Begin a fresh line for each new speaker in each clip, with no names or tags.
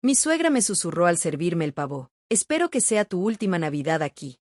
Mi suegra me susurró al servirme el pavó. Espero que sea tu última Navidad aquí.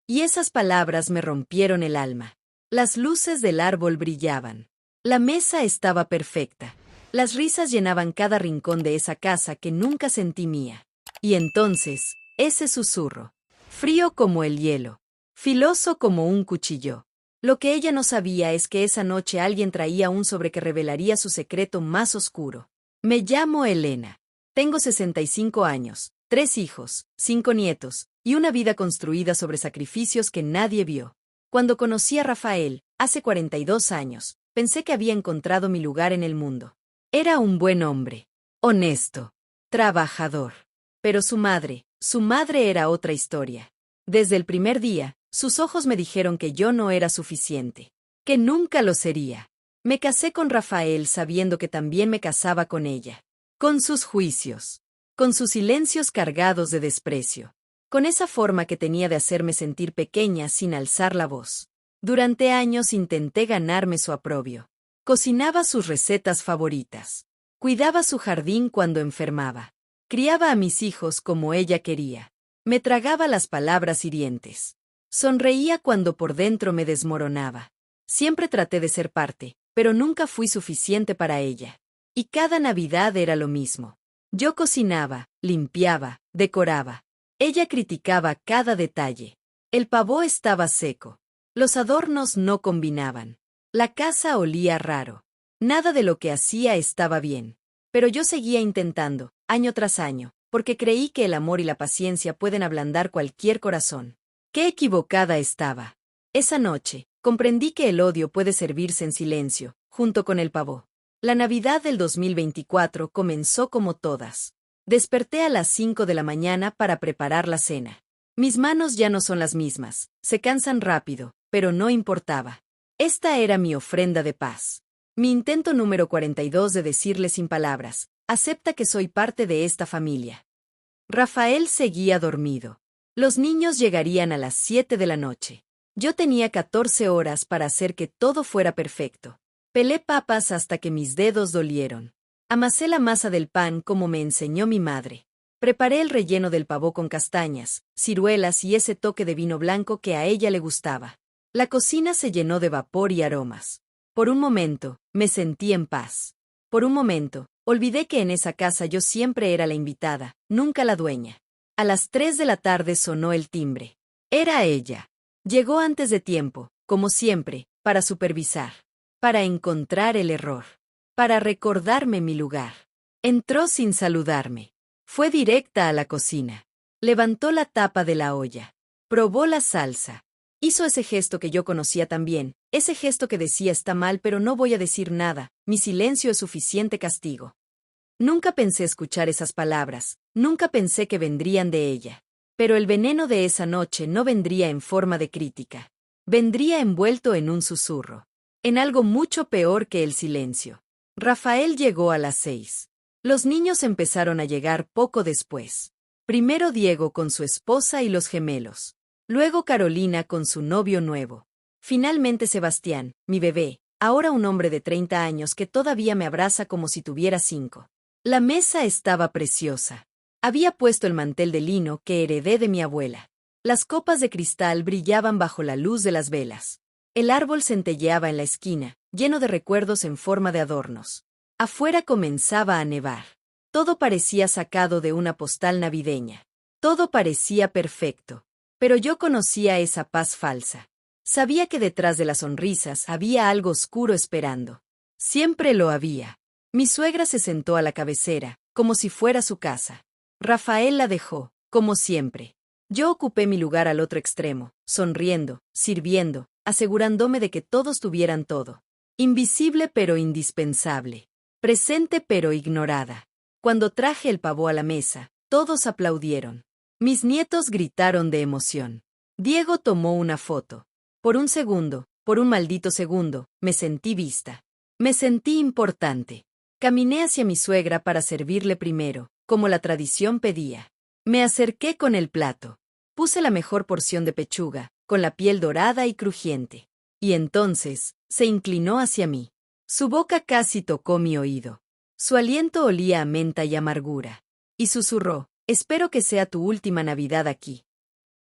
Y esas palabras me rompieron el alma. Las luces del árbol brillaban. La mesa estaba perfecta. Las risas llenaban cada rincón de esa casa que nunca sentí mía. Y entonces, ese susurro. Frío como el hielo. Filoso como un cuchillo. Lo que ella no sabía es que esa noche alguien traía un sobre que revelaría su secreto más oscuro. Me llamo Elena. Tengo 65 años, 3 hijos, 5 nietos, y una vida construida sobre sacrificios que nadie vio. Cuando conocí a Rafael, hace 42 años, pensé que había encontrado mi lugar en el mundo. Era un buen hombre, honesto, trabajador. Pero su madre era otra historia. Desde el primer día, sus ojos me dijeron que yo no era suficiente, que nunca lo sería. Me casé con Rafael sabiendo que también me casaba con ella. Con sus juicios, con sus silencios cargados de desprecio, con esa forma que tenía de hacerme sentir pequeña sin alzar la voz. Durante años intenté ganarme su aprobio. Cocinaba sus recetas favoritas. Cuidaba su jardín cuando enfermaba. Criaba a mis hijos como ella quería. Me tragaba las palabras hirientes. Sonreía cuando por dentro me desmoronaba. Siempre traté de ser parte, pero nunca fui suficiente para ella. Y cada Navidad era lo mismo. Yo cocinaba, limpiaba, decoraba. Ella criticaba cada detalle. El pavó estaba seco. Los adornos no combinaban. La casa olía raro. Nada de lo que hacía estaba bien. Pero yo seguía intentando, año tras año, porque creí que el amor y la paciencia pueden ablandar cualquier corazón. ¡Qué equivocada estaba! Esa noche, comprendí que el odio puede servirse en silencio, junto con el pavó. La Navidad del 2024 comenzó como todas. Desperté a las 5 de la mañana para preparar la cena. Mis manos ya no son las mismas, se cansan rápido, pero no importaba. Esta era mi ofrenda de paz. Mi intento número 42 de decirle sin palabras, acepta que soy parte de esta familia. Rafael seguía dormido. Los niños llegarían a las 7 de la noche. Yo tenía 14 horas para hacer que todo fuera perfecto. Pelé papas hasta que mis dedos dolieron. Amasé la masa del pan como me enseñó mi madre. Preparé el relleno del pavó con castañas, ciruelas y ese toque de vino blanco que a ella le gustaba. La cocina se llenó de vapor y aromas. Por un momento, me sentí en paz. Por un momento, olvidé que en esa casa yo siempre era la invitada, nunca la dueña. A las 3 de la tarde sonó el timbre. Era ella. Llegó antes de tiempo, como siempre, para supervisar. Para encontrar el error. Para recordarme mi lugar. Entró sin saludarme. Fue directa a la cocina. Levantó la tapa de la olla. Probó la salsa. Hizo ese gesto que yo conocía también, ese gesto que decía está mal pero no voy a decir nada, mi silencio es suficiente castigo. Nunca pensé escuchar esas palabras, nunca pensé que vendrían de ella. Pero el veneno de esa noche no vendría en forma de crítica. Vendría envuelto en un susurro. En algo mucho peor que el silencio. Rafael llegó a las 6. Los niños empezaron a llegar poco después. Primero Diego con su esposa y los gemelos. Luego Carolina con su novio nuevo. Finalmente Sebastián, mi bebé, ahora un hombre de 30 años que todavía me abraza como si tuviera 5. La mesa estaba preciosa. Había puesto el mantel de lino que heredé de mi abuela. Las copas de cristal brillaban bajo la luz de las velas. El árbol centelleaba en la esquina, lleno de recuerdos en forma de adornos. Afuera comenzaba a nevar. Todo parecía sacado de una postal navideña. Todo parecía perfecto. Pero yo conocía esa paz falsa. Sabía que detrás de las sonrisas había algo oscuro esperando. Siempre lo había. Mi suegra se sentó a la cabecera, como si fuera su casa. Rafael la dejó, como siempre. Yo ocupé mi lugar al otro extremo, sonriendo, sirviendo, asegurándome de que todos tuvieran todo. Invisible pero indispensable. Presente pero ignorada. Cuando traje el pavó a la mesa, todos aplaudieron. Mis nietos gritaron de emoción. Diego tomó una foto. Por un segundo, por un maldito segundo, me sentí vista. Me sentí importante. Caminé hacia mi suegra para servirle primero, como la tradición pedía. Me acerqué con el plato. Puse la mejor porción de pechuga, con la piel dorada y crujiente. Y entonces, se inclinó hacia mí. Su boca casi tocó mi oído. Su aliento olía a menta y amargura. y susurró, espero que sea tu última Navidad aquí.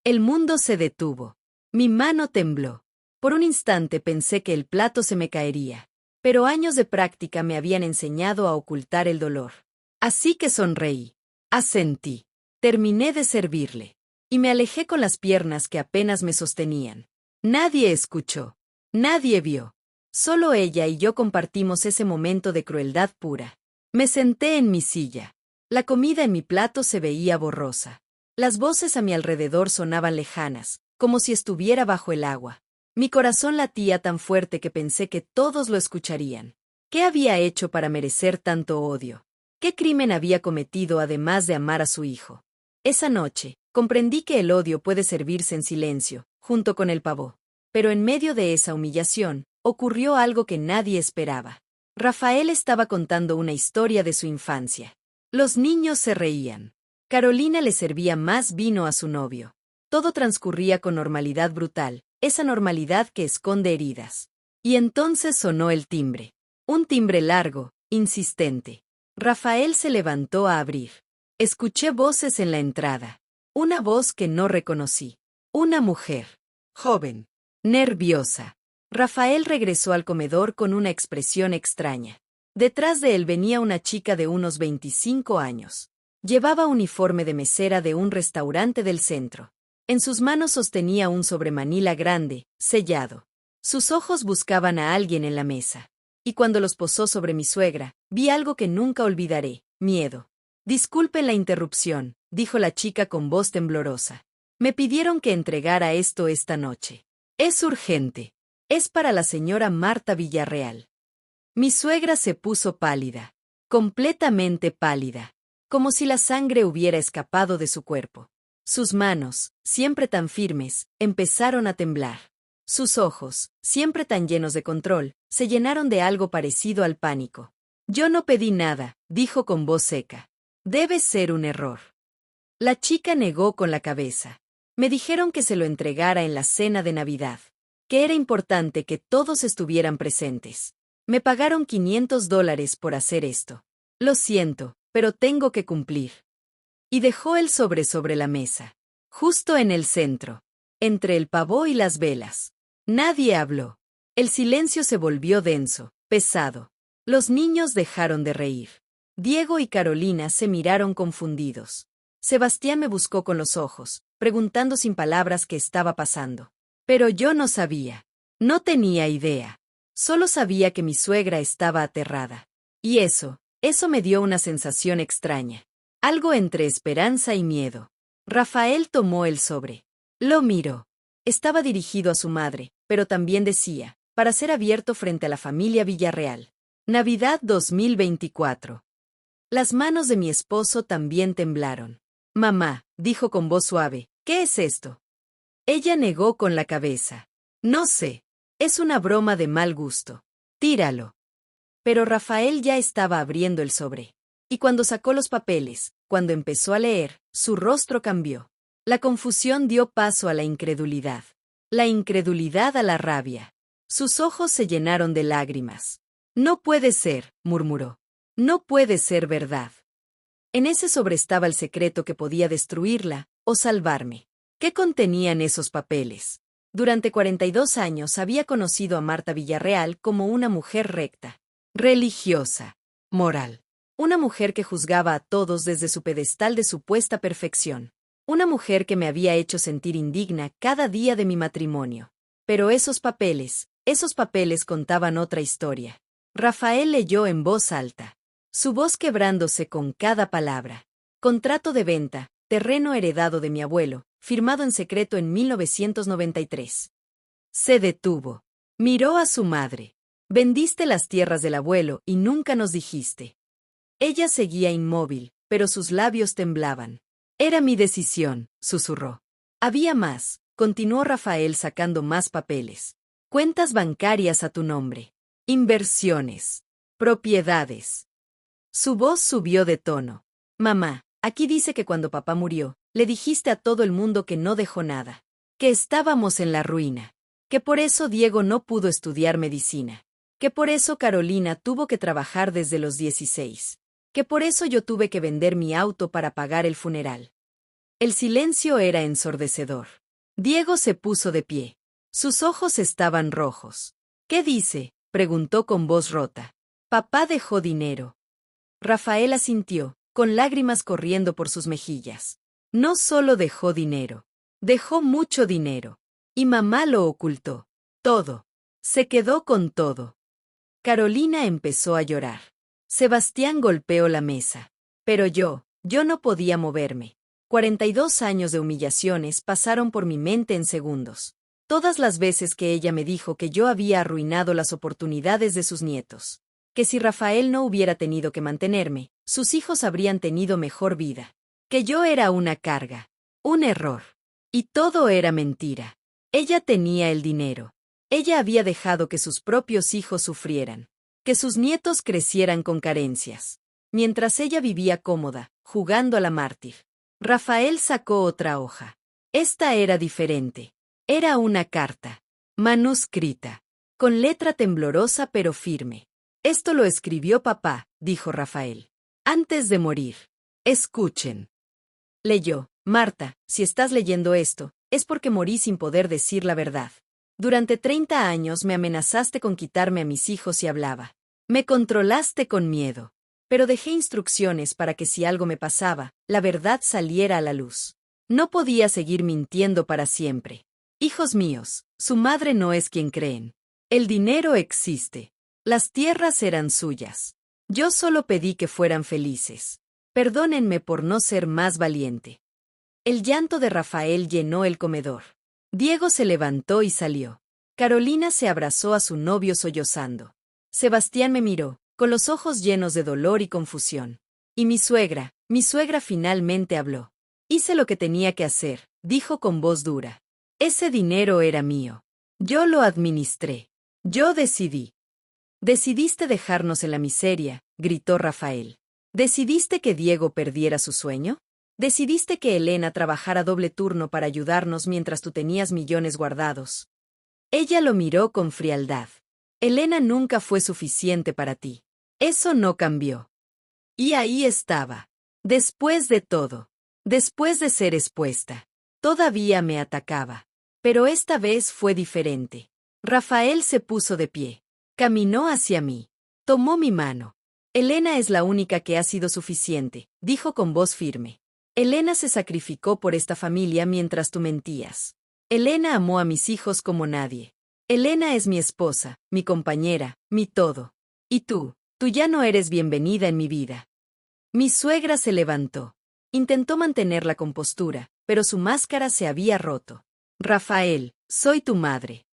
El mundo se detuvo. Mi mano tembló. Por un instante pensé que el plato se me caería. Pero años de práctica me habían enseñado a ocultar el dolor. Así que sonreí. Asentí. Terminé de servirle. Y me alejé con las piernas que apenas me sostenían. Nadie escuchó. Nadie vio. Solo ella y yo compartimos ese momento de crueldad pura. Me senté en mi silla. La comida en mi plato se veía borrosa. Las voces a mi alrededor sonaban lejanas, como si estuviera bajo el agua. Mi corazón latía tan fuerte que pensé que todos lo escucharían. ¿Qué había hecho para merecer tanto odio? ¿Qué crimen había cometido además de amar a su hijo? Esa noche, comprendí que el odio puede servirse en silencio, junto con el pavó. Pero en medio de esa humillación, ocurrió algo que nadie esperaba. Rafael estaba contando una historia de su infancia. Los niños se reían. Carolina le servía más vino a su novio. Todo transcurría con normalidad brutal, esa normalidad que esconde heridas. Y entonces sonó el timbre. Un timbre largo, insistente. Rafael se levantó a abrir. Escuché voces en la entrada. Una voz que no reconocí. Una mujer. Joven. Nerviosa. Rafael regresó al comedor con una expresión extraña. Detrás de él venía una chica de unos 25 años. Llevaba uniforme de mesera de un restaurante del centro. En sus manos sostenía un sobremanila grande, sellado. Sus ojos buscaban a alguien en la mesa. Y cuando los posó sobre mi suegra, vi algo que nunca olvidaré, miedo. Disculpen la interrupción, dijo la chica con voz temblorosa. Me pidieron que entregara esto esta noche. Es urgente. Es para la señora Marta Villarreal. Mi suegra se puso pálida. Completamente pálida. Como si la sangre hubiera escapado de su cuerpo. Sus manos, siempre tan firmes, empezaron a temblar. Sus ojos, siempre tan llenos de control, se llenaron de algo parecido al pánico. Yo no pedí nada, dijo con voz seca. Debe ser un error. La chica negó con la cabeza. Me dijeron que se lo entregara en la cena de Navidad. Que era importante que todos estuvieran presentes. Me pagaron $500 por hacer esto. Lo siento, pero tengo que cumplir. Y dejó el sobre la mesa. Justo en el centro. Entre el pavó y las velas. Nadie habló. El silencio se volvió denso, pesado. Los niños dejaron de reír. Diego y Carolina se miraron confundidos. Sebastián me buscó con los ojos, preguntando sin palabras qué estaba pasando. Pero yo no sabía. No tenía idea. Solo sabía que mi suegra estaba aterrada. Y eso me dio una sensación extraña. Algo entre esperanza y miedo. Rafael tomó el sobre. Lo miró. Estaba dirigido a su madre, pero también decía, para ser abierto frente a la familia Villarreal. Navidad 2024. Las manos de mi esposo también temblaron. Mamá, dijo con voz suave, ¿qué es esto? Ella negó con la cabeza. No sé. Es una broma de mal gusto. Tíralo. Pero Rafael ya estaba abriendo el sobre. Y cuando sacó los papeles, cuando empezó a leer, su rostro cambió. La confusión dio paso a la incredulidad. La incredulidad a la rabia. Sus ojos se llenaron de lágrimas. No puede ser, murmuró. No puede ser verdad. En ese sobre estaba el secreto que podía destruirla o salvarme. ¿Qué contenían esos papeles? Durante 42 años había conocido a Marta Villarreal como una mujer recta, religiosa, moral. Una mujer que juzgaba a todos desde su pedestal de supuesta perfección. Una mujer que me había hecho sentir indigna cada día de mi matrimonio. Pero esos papeles contaban otra historia. Rafael leyó en voz alta. Su voz quebrándose con cada palabra. Contrato de venta, terreno heredado de mi abuelo, firmado en secreto en 1993. Se detuvo. Miró a su madre. Vendiste las tierras del abuelo y nunca nos dijiste. Ella seguía inmóvil, pero sus labios temblaban. Era mi decisión, susurró. Había más, continuó Rafael sacando más papeles. Cuentas bancarias a tu nombre. Inversiones. Propiedades. Su voz subió de tono. Mamá, aquí dice que cuando papá murió, le dijiste a todo el mundo que no dejó nada. Que estábamos en la ruina. Que por eso Diego no pudo estudiar medicina. Que por eso Carolina tuvo que trabajar desde los 16. que por eso yo tuve que vender mi auto para pagar el funeral. El silencio era ensordecedor. Diego se puso de pie. Sus ojos estaban rojos. ¿Qué dice?, preguntó con voz rota. Papá dejó dinero. Rafael asintió, con lágrimas corriendo por sus mejillas. No solo dejó dinero. Dejó mucho dinero. Y mamá lo ocultó. Todo. Se quedó con todo. Carolina empezó a llorar. Sebastián golpeó la mesa. Pero yo no podía moverme. 42 años de humillaciones pasaron por mi mente en segundos. Todas las veces que ella me dijo que yo había arruinado las oportunidades de sus nietos. Que si Rafael no hubiera tenido que mantenerme, sus hijos habrían tenido mejor vida. Que yo era una carga. Un error. Y todo era mentira. Ella tenía el dinero. Ella había dejado que sus propios hijos sufrieran. Que sus nietos crecieran con carencias. Mientras ella vivía cómoda, jugando a la mártir. Rafael sacó otra hoja. Esta era diferente. Era una carta. Manuscrita. Con letra temblorosa pero firme. Esto lo escribió papá, dijo Rafael. Antes de morir. Escuchen. Leyó. Marta, si estás leyendo esto, es porque morí sin poder decir la verdad. Durante 30 años me amenazaste con quitarme a mis hijos y hablaba. Me controlaste con miedo. Pero dejé instrucciones para que si algo me pasaba, la verdad saliera a la luz. No podía seguir mintiendo para siempre. Hijos míos, su madre no es quien creen. El dinero existe. Las tierras eran suyas. Yo solo pedí que fueran felices. Perdónenme por no ser más valiente. El llanto de Rafael llenó el comedor. Diego se levantó y salió. Carolina se abrazó a su novio sollozando. Sebastián me miró, con los ojos llenos de dolor y confusión. Y mi suegra finalmente habló. Hice lo que tenía que hacer, dijo con voz dura. Ese dinero era mío. Yo lo administré. Yo decidí. Decidiste dejarnos en la miseria, gritó Rafael. ¿Decidiste que Diego perdiera su sueño? ¿Decidiste que Elena trabajara doble turno para ayudarnos mientras tú tenías millones guardados? Ella lo miró con frialdad. Elena nunca fue suficiente para ti. Eso no cambió. Y ahí estaba. Después de todo. Después de ser expuesta. Todavía me atacaba. Pero esta vez fue diferente. Rafael se puso de pie. Caminó hacia mí. Tomó mi mano. Elena es la única que ha sido suficiente, dijo con voz firme. Elena se sacrificó por esta familia mientras tú mentías. Elena amó a mis hijos como nadie. Elena es mi esposa, mi compañera, mi todo. Y tú ya no eres bienvenida en mi vida. Mi suegra se levantó. Intentó mantener la compostura, pero su máscara se había roto. Rafael, soy tu madre.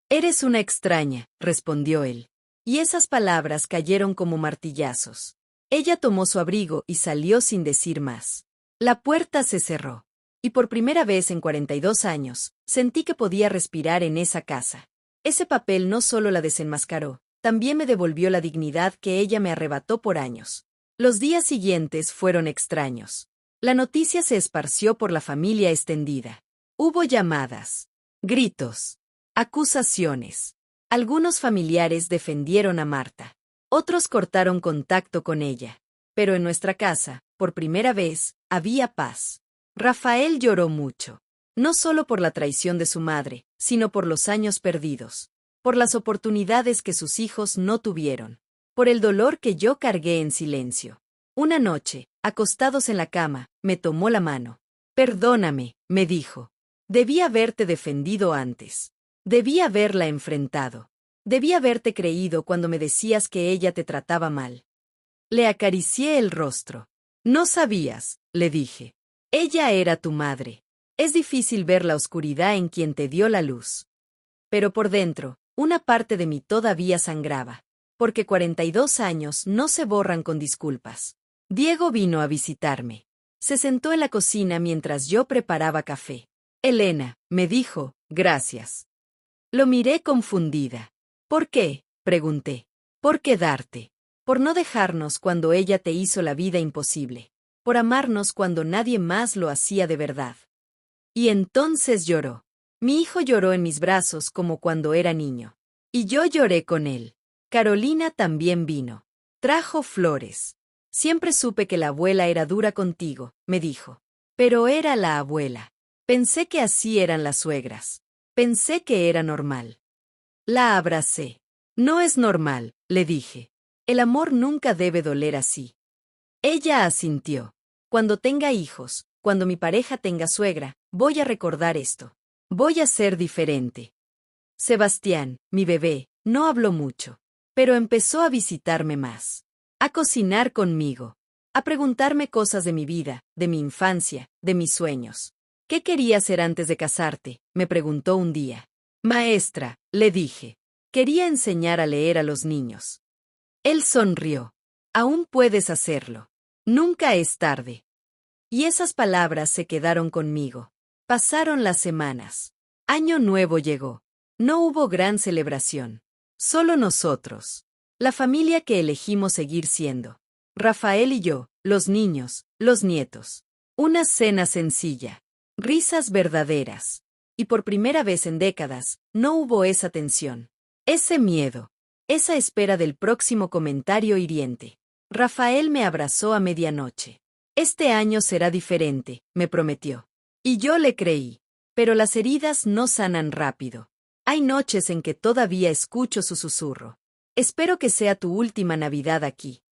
Eres una extraña, respondió él. Y esas palabras cayeron como martillazos. Ella tomó su abrigo y salió sin decir más. La puerta se cerró. Y por primera vez en 42 años, sentí que podía respirar en esa casa. Ese papel no solo la desenmascaró, también me devolvió la dignidad que ella me arrebató por años. Los días siguientes fueron extraños. La noticia se esparció por la familia extendida. Hubo llamadas, gritos, acusaciones. Algunos familiares defendieron a Marta. Otros cortaron contacto con ella. Pero en nuestra casa, por primera vez, había paz. Rafael lloró mucho. No solo por la traición de su madre, sino por los años perdidos. Por las oportunidades que sus hijos no tuvieron. Por el dolor que yo cargué en silencio. Una noche, acostados en la cama, me tomó la mano. Perdóname, me dijo. Debí haberte defendido antes. Debí haberla enfrentado. Debí haberte creído cuando me decías que ella te trataba mal. Le acaricié el rostro. No sabías, le dije. Ella era tu madre. Es difícil ver la oscuridad en quien te dio la luz. Pero por dentro, una parte de mí todavía sangraba. Porque 42 años no se borran con disculpas. Diego vino a visitarme. Se sentó en la cocina mientras yo preparaba café. Elena, me dijo, gracias. Lo miré confundida. ¿Por qué?, pregunté. Por quedarte. Por no dejarnos cuando ella te hizo la vida imposible. Por amarnos cuando nadie más lo hacía de verdad. Y entonces lloró. Mi hijo lloró en mis brazos como cuando era niño. Y yo lloré con él. Carolina también vino. Trajo flores. Siempre supe que la abuela era dura contigo, me dijo. Pero era la abuela. Pensé que así eran las suegras. Pensé que era normal. La abracé. No es normal, le dije. El amor nunca debe doler así. Ella asintió. Cuando tenga hijos, cuando mi pareja tenga suegra, voy a recordar esto. Voy a ser diferente. Sebastián, mi bebé, no habló mucho, pero empezó a visitarme más, a cocinar conmigo, a preguntarme cosas de mi vida, de mi infancia, de mis sueños. ¿Qué querías ser antes de casarte?, me preguntó un día. Maestra, le dije. Quería enseñar a leer a los niños. Él sonrió. Aún puedes hacerlo. Nunca es tarde. Y esas palabras se quedaron conmigo. Pasaron las semanas. Año nuevo llegó. No hubo gran celebración. Solo nosotros. La familia que elegimos seguir siendo. Rafael y yo, los niños, los nietos. Una cena sencilla. Risas verdaderas. Y por primera vez en décadas, no hubo esa tensión. Ese miedo. Esa espera del próximo comentario hiriente. Rafael me abrazó a medianoche. Este año será diferente, me prometió. Y yo le creí. Pero las heridas no sanan rápido. Hay noches en que todavía escucho su susurro. Espero que sea tu última Navidad aquí.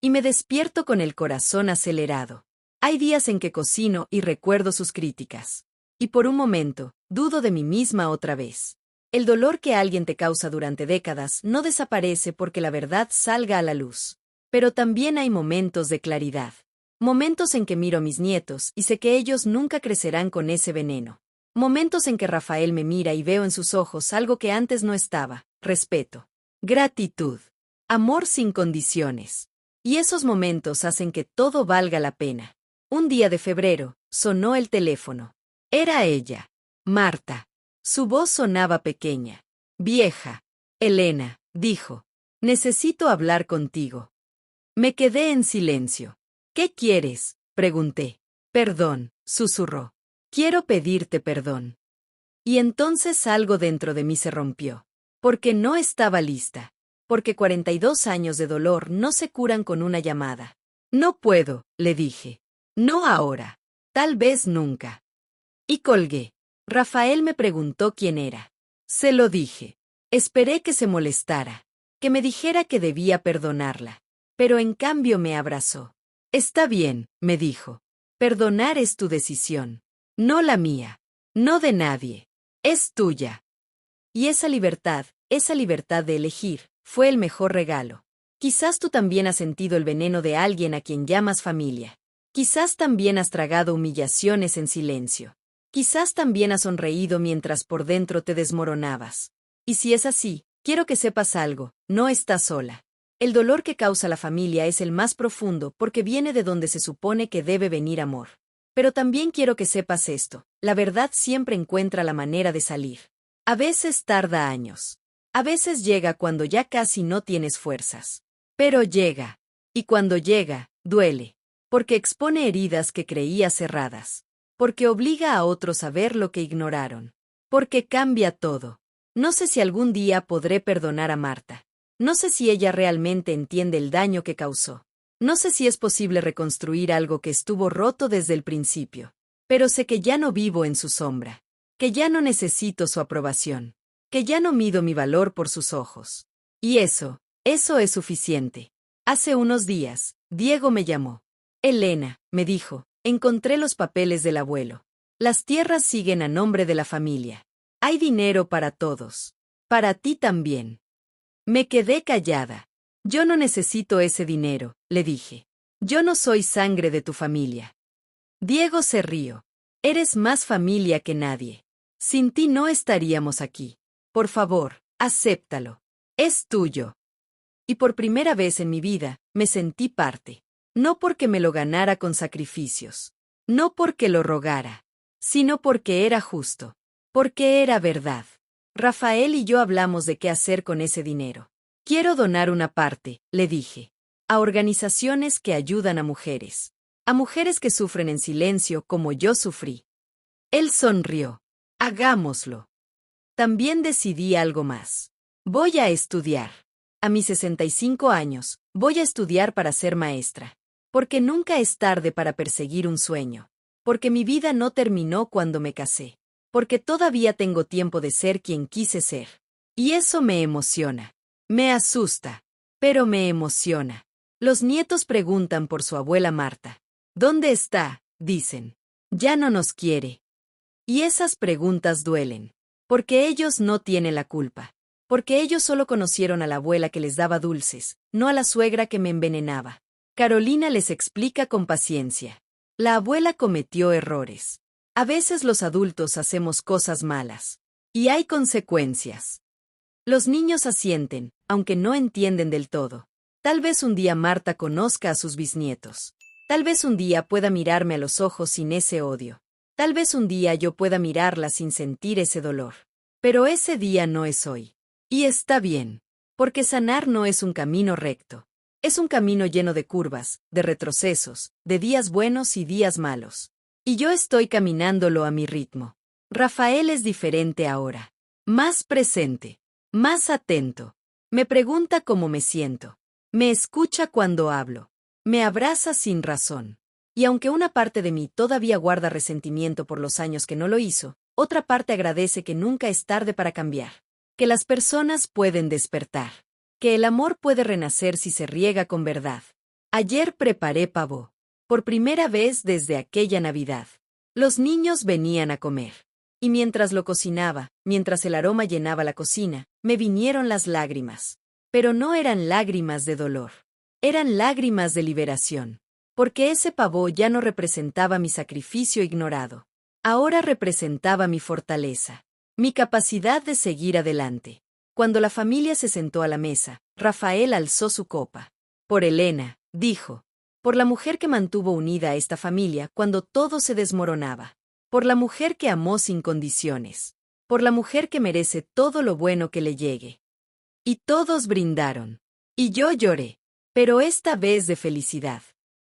Y me despierto con el corazón acelerado. Hay días en que cocino y recuerdo sus críticas. Y por un momento, dudo de mí misma otra vez. El dolor que alguien te causa durante décadas no desaparece porque la verdad salga a la luz. Pero también hay momentos de claridad. Momentos en que miro a mis nietos y sé que ellos nunca crecerán con ese veneno. Momentos en que Rafael me mira y veo en sus ojos algo que antes no estaba: respeto, gratitud, amor sin condiciones. Y esos momentos hacen que todo valga la pena. Un día de febrero, sonó el teléfono. Era ella, Marta. Su voz sonaba pequeña, vieja. Elena, dijo, necesito hablar contigo. Me quedé en silencio. ¿Qué quieres?, pregunté. Perdón, susurró. Quiero pedirte perdón. Y entonces algo dentro de mí se rompió. Porque no estaba lista. Porque 42 años de dolor no se curan con una llamada. No puedo, le dije. No ahora. Tal vez nunca. Y colgué. Rafael me preguntó quién era. Se lo dije. Esperé que se molestara. Que me dijera que debía perdonarla. Pero en cambio me abrazó. Está bien, me dijo. Perdonar es tu decisión. No la mía. No de nadie. Es tuya. Y esa libertad de elegir, fue el mejor regalo. Quizás tú también has sentido el veneno de alguien a quien llamas familia. Quizás también has tragado humillaciones en silencio. Quizás también has sonreído mientras por dentro te desmoronabas. Y si es así, quiero que sepas algo: no estás sola. El dolor que causa la familia es el más profundo porque viene de donde se supone que debe venir amor. Pero también quiero que sepas esto: la verdad siempre encuentra la manera de salir. A veces tarda años. A veces llega cuando ya casi no tienes fuerzas. Pero llega. Y cuando llega, duele. Porque expone heridas que creías cerradas. Porque obliga a otros a ver lo que ignoraron. Porque cambia todo. No sé si algún día podré perdonar a Marta. No sé si ella realmente entiende el daño que causó. No sé si es posible reconstruir algo que estuvo roto desde el principio. Pero sé que ya no vivo en su sombra. Que ya no necesito su aprobación. Que ya no mido mi valor por sus ojos. Y eso es suficiente. Hace unos días, Diego me llamó. Elena, me dijo, encontré los papeles del abuelo. Las tierras siguen a nombre de la familia. Hay dinero para todos. Para ti también. Me quedé callada. Yo no necesito ese dinero, le dije. Yo no soy sangre de tu familia. Diego se rió. Eres más familia que nadie. Sin ti no estaríamos aquí. Por favor, acéptalo. Es tuyo. Y por primera vez en mi vida, me sentí parte. No porque me lo ganara con sacrificios. No porque lo rogara. Sino porque era justo. Porque era verdad. Rafael y yo hablamos de qué hacer con ese dinero. Quiero donar una parte, le dije. A organizaciones que ayudan a mujeres. A mujeres que sufren en silencio como yo sufrí. Él sonrió. Hagámoslo. También decidí algo más. Voy a estudiar. A mis 65 años, voy a estudiar para ser maestra. Porque nunca es tarde para perseguir un sueño. Porque mi vida no terminó cuando me casé. Porque todavía tengo tiempo de ser quien quise ser. Y eso me emociona. Me asusta. Pero me emociona. Los nietos preguntan por su abuela Marta. ¿Dónde está?, dicen. Ya no nos quiere. Y esas preguntas duelen. Porque ellos no tienen la culpa. Porque ellos solo conocieron a la abuela que les daba dulces, no a la suegra que me envenenaba. Carolina les explica con paciencia. La abuela cometió errores. A veces los adultos hacemos cosas malas. Y hay consecuencias. Los niños asienten, aunque no entienden del todo. Tal vez un día Marta conozca a sus bisnietos. Tal vez un día pueda mirarme a los ojos sin ese odio. Tal vez un día yo pueda mirarla sin sentir ese dolor. Pero ese día no es hoy. Y está bien. Porque sanar no es un camino recto. Es un camino lleno de curvas, de retrocesos, de días buenos y días malos. Y yo estoy caminándolo a mi ritmo. Rafael es diferente ahora. Más presente. Más atento. Me pregunta cómo me siento. Me escucha cuando hablo. Me abraza sin razón. Y aunque una parte de mí todavía guarda resentimiento por los años que no lo hizo, otra parte agradece que nunca es tarde para cambiar. Que las personas pueden despertar. Que el amor puede renacer si se riega con verdad. Ayer preparé pavó. Por primera vez desde aquella Navidad. Los niños venían a comer. Y mientras lo cocinaba, mientras el aroma llenaba la cocina, me vinieron las lágrimas. Pero no eran lágrimas de dolor. Eran lágrimas de liberación. Porque ese pavó ya no representaba mi sacrificio ignorado. Ahora representaba mi fortaleza. Mi capacidad de seguir adelante. Cuando la familia se sentó a la mesa, Rafael alzó su copa. Por Elena, dijo. Por la mujer que mantuvo unida a esta familia cuando todo se desmoronaba. Por la mujer que amó sin condiciones. Por la mujer que merece todo lo bueno que le llegue. Y todos brindaron. Y yo lloré. Pero esta vez de felicidad.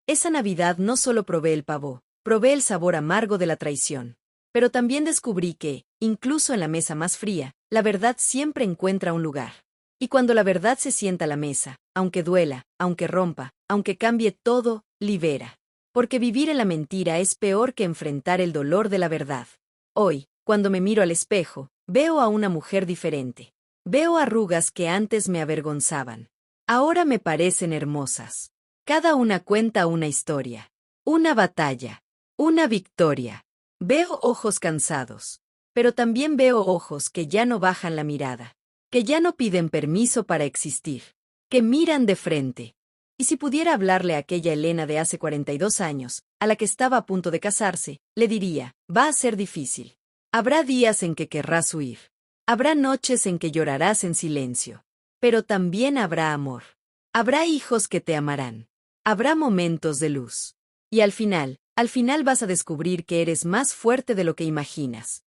Esa Navidad no solo probé el pavó, probé el sabor amargo de la traición. Pero también descubrí que, incluso en la mesa más fría, la verdad siempre encuentra un lugar. Y cuando la verdad se sienta a la mesa, aunque duela, aunque rompa, aunque cambie todo, libera. Porque vivir en la mentira es peor que enfrentar el dolor de la verdad. Hoy, cuando me miro al espejo, veo a una mujer diferente. Veo arrugas que antes me avergonzaban. Ahora me parecen hermosas. Cada una cuenta una historia. Una batalla. Una victoria. Veo ojos cansados. Pero también veo ojos que ya no bajan la mirada. Que ya no piden permiso para existir. Que miran de frente. Y si pudiera hablarle a aquella Elena de hace 42 años, a la que estaba a punto de casarse, le diría, va a ser difícil. Habrá días en que querrás huir. Habrá noches en que llorarás en silencio. Pero también habrá amor. Habrá hijos que te amarán. Habrá momentos de luz. Y al final vas a descubrir que eres más fuerte de lo que imaginas.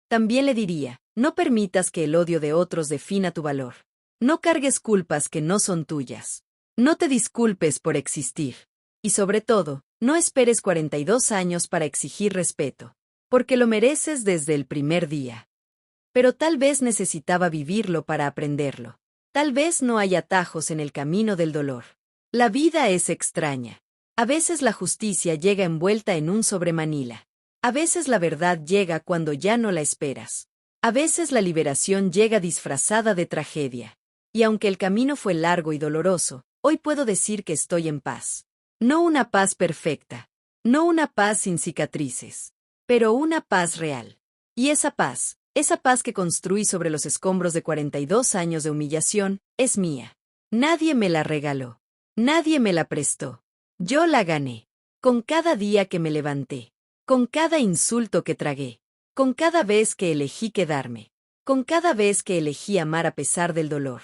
También le diría, no permitas que el odio de otros defina tu valor. No cargues culpas que no son tuyas. No te disculpes por existir. Y sobre todo, no esperes 42 años para exigir respeto. Porque lo mereces desde el primer día. Pero tal vez necesitaba vivirlo para aprenderlo. Tal vez no hay atajos en el camino del dolor. La vida es extraña. A veces la justicia llega envuelta en un sobremanila. A veces la verdad llega cuando ya no la esperas. A veces la liberación llega disfrazada de tragedia. Y aunque el camino fue largo y doloroso, hoy puedo decir que estoy en paz. No una paz perfecta. No una paz sin cicatrices. Pero una paz real. Y esa paz que construí sobre los escombros de 42 años de humillación, es mía. Nadie me la regaló. Nadie me la prestó. Yo la gané. Con cada día que me levanté. Con cada insulto que tragué. Con cada vez que elegí quedarme. Con cada vez que elegí amar a pesar del dolor.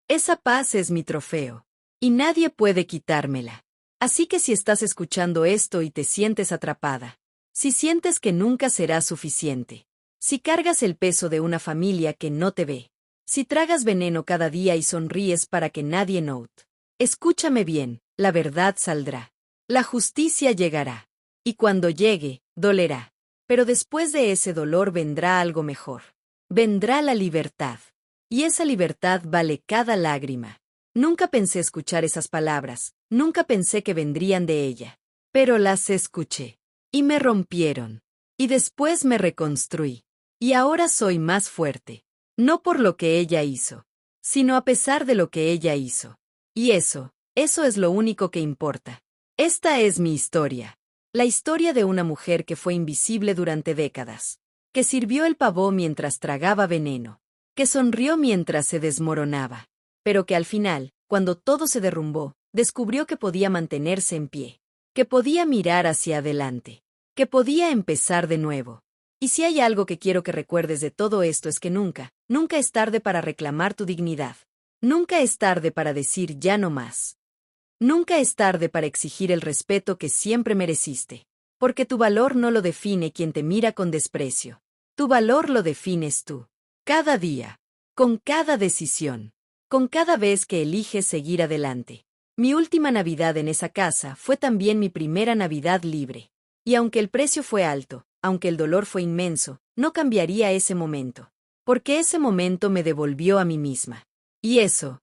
Esa paz es mi trofeo. Y nadie puede quitármela. Así que si estás escuchando esto y te sientes atrapada. Si sientes que nunca será suficiente. Si cargas el peso de una familia que no te ve. Si tragas veneno cada día y sonríes para que nadie note. Escúchame bien, la verdad saldrá. La justicia llegará. Y cuando llegue, dolerá. Pero después de ese dolor vendrá algo mejor. Vendrá la libertad. Y esa libertad vale cada lágrima. Nunca pensé escuchar esas palabras, nunca pensé que vendrían de ella. Pero las escuché. Y me rompieron. Y después me reconstruí. Y ahora soy más fuerte. No por lo que ella hizo, sino a pesar de lo que ella hizo. Y eso es lo único que importa. Esta es mi historia. La historia de una mujer que fue invisible durante décadas. Que sirvió el pavó mientras tragaba veneno. Que sonrió mientras se desmoronaba. Pero que al final, cuando todo se derrumbó, descubrió que podía mantenerse en pie. Que podía mirar hacia adelante. Que podía empezar de nuevo. Y si hay algo que quiero que recuerdes de todo esto es que nunca, nunca es tarde para reclamar tu dignidad. Nunca es tarde para decir ya no más. Nunca es tarde para exigir el respeto que siempre mereciste. Porque tu valor no lo define quien te mira con desprecio. Tu valor lo defines tú. Cada día. Con cada decisión. Con cada vez que eliges seguir adelante. Mi última Navidad en esa casa fue también mi primera Navidad libre. Y aunque el precio fue alto, aunque el dolor fue inmenso, no cambiaría ese momento. Porque ese momento me devolvió a mí misma. Y eso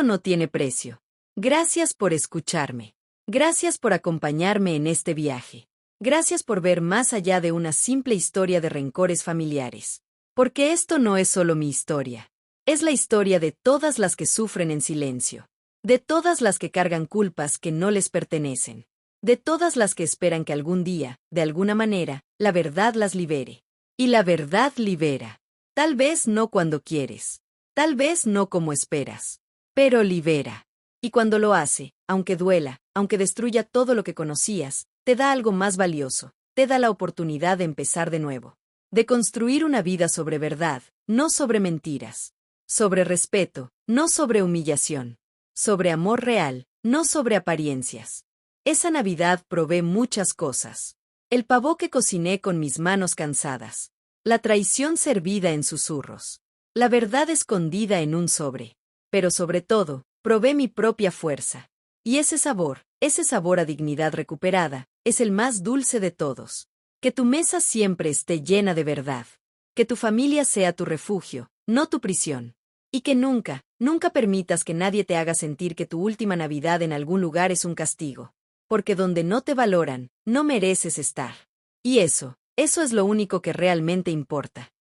no tiene precio. Gracias por escucharme. Gracias por acompañarme en este viaje. Gracias por ver más allá de una simple historia de rencores familiares. Porque esto no es solo mi historia. Es la historia de todas las que sufren en silencio. De todas las que cargan culpas que no les pertenecen. De todas las que esperan que algún día, de alguna manera, la verdad las libere. Y la verdad libera. Tal vez no cuando quieres. Tal vez no como esperas. Pero libera. Y cuando lo hace, aunque duela, aunque destruya todo lo que conocías, te da algo más valioso. Te da la oportunidad de empezar de nuevo. De construir una vida sobre verdad, no sobre mentiras. Sobre respeto, no sobre humillación. Sobre amor real, no sobre apariencias. Esa Navidad probé muchas cosas. El pavó que cociné con mis manos cansadas. La traición servida en susurros. La verdad escondida en un sobre. Pero sobre todo, probé mi propia fuerza. Y ese sabor a dignidad recuperada, es el más dulce de todos. Que tu mesa siempre esté llena de verdad. Que tu familia sea tu refugio, no tu prisión. Y que nunca, nunca permitas que nadie te haga sentir que tu última Navidad en algún lugar es un castigo. Porque donde no te valoran, no mereces estar. Y eso es lo único que realmente importa.